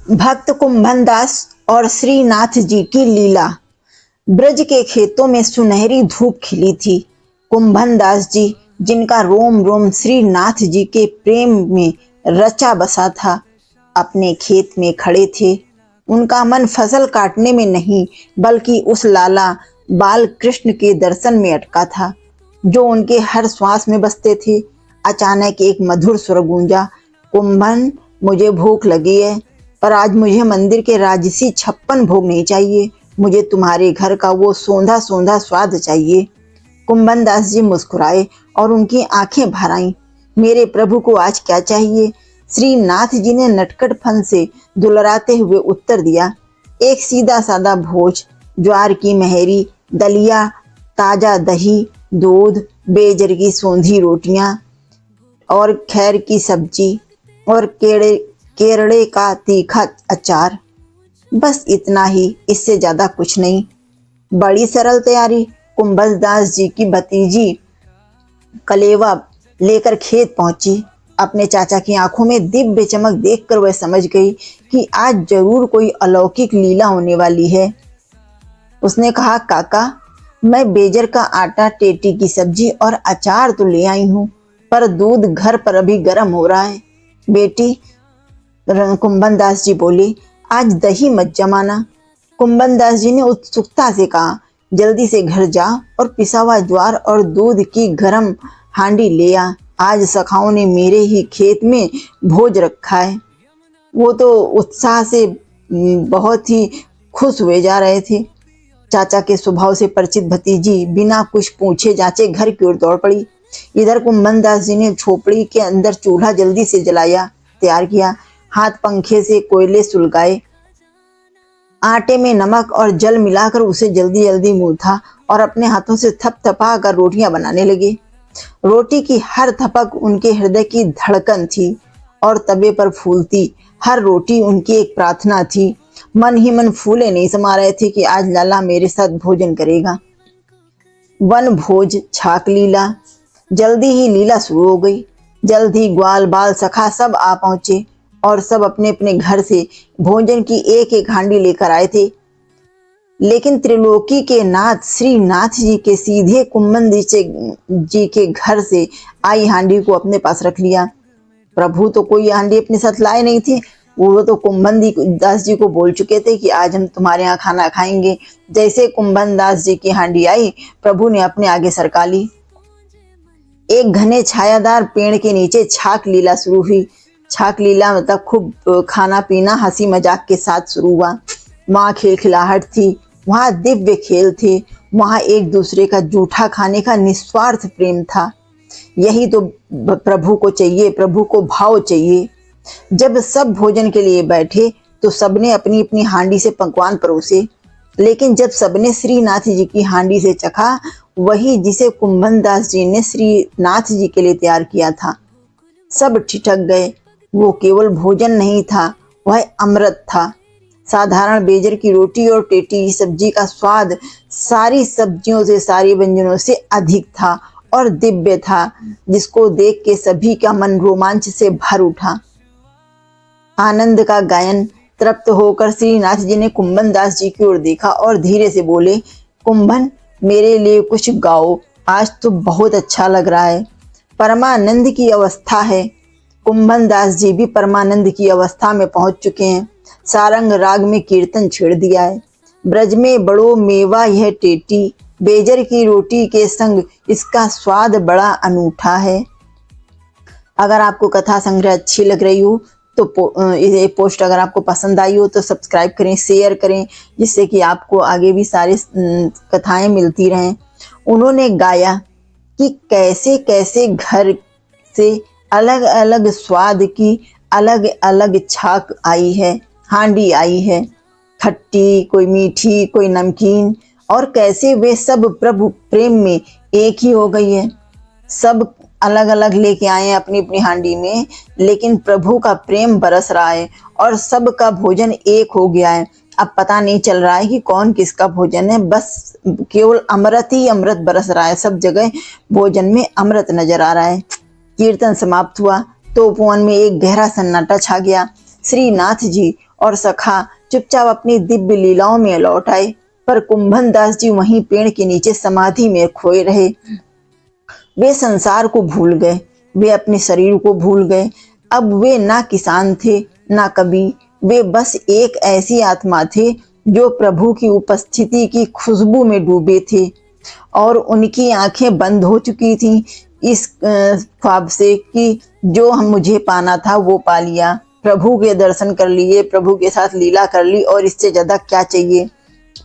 भक्त कुंभन दास और श्रीनाथ जी की लीला। ब्रज के खेतों में सुनहरी धूप खिली थी। कुंभन दास जी, जिनका रोम रोम श्रीनाथ जी के प्रेम में रचा बसा था, अपने खेत में खड़े थे। उनका मन फसल काटने में नहीं, बल्कि उस लाला बाल कृष्ण के दर्शन में अटका था, जो उनके हर श्वास में बसते थे। अचानक एक मधुर स्वर गूंजा, कुंभन, मुझे भूख लगी है, पर आज मुझे मंदिर के राजसी 56 भोग नहीं चाहिए। मुझे तुम्हारे घर का वो सौंधा सौंधा स्वाद चाहिए। कुंभन दास जी मुस्कुराए और उनकी आंखें भर आईं। मेरे प्रभु को आज क्या चाहिए? श्रीनाथ जी ने नटखट फन से दुलराते हुए उत्तर दिया, एक सीधा सादा भोज, ज्वार की महरी, दलिया, ताजा दही, दूध, बेजर की सौंधी रोटियां और खैर की सब्जी और केरड़े का तीखा अचार। बस इतना ही, इससे ज्यादा कुछ नहीं। बड़ी सरल तैयारी। कुंभन दास जी की भतीजी कलेवा लेकर खेत पहुंची। अपने चाचा की आंखों में दिव्य चमक देखकर वह समझ गई कि आज जरूर कोई अलौकिक लीला होने वाली है। उसने कहा, काका, मैं बेजर का आटा, टेटी की सब्जी और अचार तो ले आई हूँ, पर दूध घर पर अभी गर्म हो रहा है। बेटी, कुंभन दास जी बोले, आज दही मत जमाना। कुंभन दास जी ने उत्सुकता से कहा, जल्दी से घर जा और पिसा हुआ ज्वार और दूध की गर्म हांडी ले आ। आज सखाओं ने मेरे ही खेत में भोज रखा है। वो तो उत्साह से बहुत ही खुश हुए जा रहे थे। चाचा के स्वभाव से परिचित भतीजी बिना कुछ पूछे जांचे घर की ओर दौड़ पड़ी। इधर कुंभन दास जी ने झोपड़ी के अंदर चूल्हा जल्दी से जलाया, तैयार किया। हाथ पंखे से कोयले सुलगाए, आटे में नमक और जल मिलाकर उसे जल्दी जल्दी मूथा और अपने हाथों से थपथपा कर रोटियां बनाने लगे। रोटी की हर थपक उनके हृदय की धड़कन थी और तवे पर फूलती हर रोटी उनकी एक प्रार्थना थी। मन ही मन फूले नहीं समा रहे थे कि आज लाला मेरे साथ भोजन करेगा। वन भोज छाक लीला। जल्दी ही लीला शुरू हो गई। जल्द ही ग्वाल बाल सखा सब आ पहुंचे और सब अपने अपने घर से भोजन की एक एक हांडी लेकर आए थे। लेकिन त्रिलोकी के नाथ श्रीनाथ जी के सीधे कुंभन जी के घर से आई हांडी को अपने पास रख लिया। प्रभु तो कोई हांडी अपने साथ लाए नहीं थे। वो तो कुंभन दास जी को बोल चुके थे कि आज हम तुम्हारे यहाँ खाना खाएंगे। जैसे कुंभन दास जी की हांडी आई, प्रभु ने अपने आगे सरका ली। एक घने छायादार पेड़ के नीचे छाक लीला शुरू हुई। छाक लीला मतलब खूब खाना पीना हंसी मजाक के साथ शुरू हुआ। वहां खिलखिलाहट थी, वहां दिव्य खेल थे, वहां एक दूसरे का जूठा खाने का निस्वार्थ प्रेम था। यही तो प्रभु को चाहिए, प्रभु को भाव चाहिए। जब सब भोजन के लिए बैठे तो सबने अपनी अपनी हांडी से पकवान परोसे, लेकिन जब सबने श्रीनाथ जी की हांडी से चखा, वही जिसे कुंभन दास जी ने श्रीनाथ जी के लिए तैयार किया था, सब ठिठक गए। वो केवल भोजन नहीं था, वह अमृत था। साधारण बेजर की रोटी और टेटी की सब्जी का स्वाद सारी सब्जियों से, सारी व्यंजनों से अधिक था और दिव्य था, जिसको देख के सभी का मन रोमांच से भर उठा। आनंद का गायन। तृप्त होकर श्रीनाथ जी ने कुंभन दास जी की ओर देखा और धीरे से बोले, कुंभन, मेरे लिए कुछ गाओ, आज तो बहुत अच्छा लग रहा है। परमानंद की अवस्था है। कुंभन दास जी भी परमानंद की अवस्था में पहुंच चुके हैं। सारंग राग में कीर्तन छेड़ दिया है। ब्रज में बड़ो मेवा यह टेटी, बेजर की रोटी के संग इसका स्वाद बड़ा अनूठा है। अगर आपको कथा संग्रह अच्छी लग रही हो तो ये पोस्ट अगर आपको पसंद आई हो तो सब्सक्राइब करें, शेयर करें, जिससे कि आपको आगे भी सारी कथाएं मिलती रहें। उन्होंने गाया कि कैसे कैसे घर से अलग अलग स्वाद की अलग अलग छाक आई है, हांडी आई है, खट्टी, कोई मीठी, कोई नमकीन, और कैसे वे सब प्रभु प्रेम में एक ही हो गई है। सब अलग अलग लेके आए हैं अपनी अपनी हांडी में, लेकिन प्रभु का प्रेम बरस रहा है और सबका भोजन एक हो गया है। अब पता नहीं चल रहा है कि कौन किसका भोजन है, बस केवल अमृत ही अमृत बरस रहा है। सब जगह भोजन में अमृत नजर आ रहा है। कीर्तन समाप्त हुआ तो उपवन में एक गहरा सन्नाटा छा गया। श्रीनाथ जी और सखा चुपचाप अपनी दिव्य लीलाओं में लौट आए, पर कुंभन दास जी वहीं पेड़ के नीचे समाधि में खोए रहे। वे संसार को भूल गए, वे अपने शरीर को भूल गए। अब वे ना किसान थे ना कवि, वे बस एक ऐसी आत्मा थे जो प्रभु की उपस्थिति की खुशबू में डूबे थे, और उनकी आंखें बंद हो चुकी थीं इस ख्वाब से कि जो हम मुझे पाना था वो पा लिया। प्रभु के दर्शन कर लिए, प्रभु के साथ लीला कर ली, और इससे ज्यादा क्या चाहिए।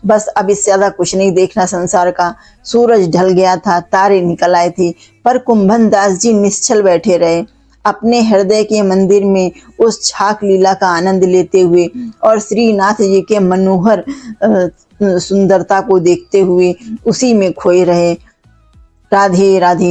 बस अब इससे ज्यादा कुछ नहीं देखना संसार का। सूरज ढल गया था, तारे निकल आए थे, पर कुंभन दास जी निश्चल बैठे रहे, अपने हृदय के मंदिर में उस छाक लीला का आनंद लेते हुए और श्रीनाथ जी के मनोहर सुंदरता को देखते हुए उसी में खोए रहे। राधे राधे।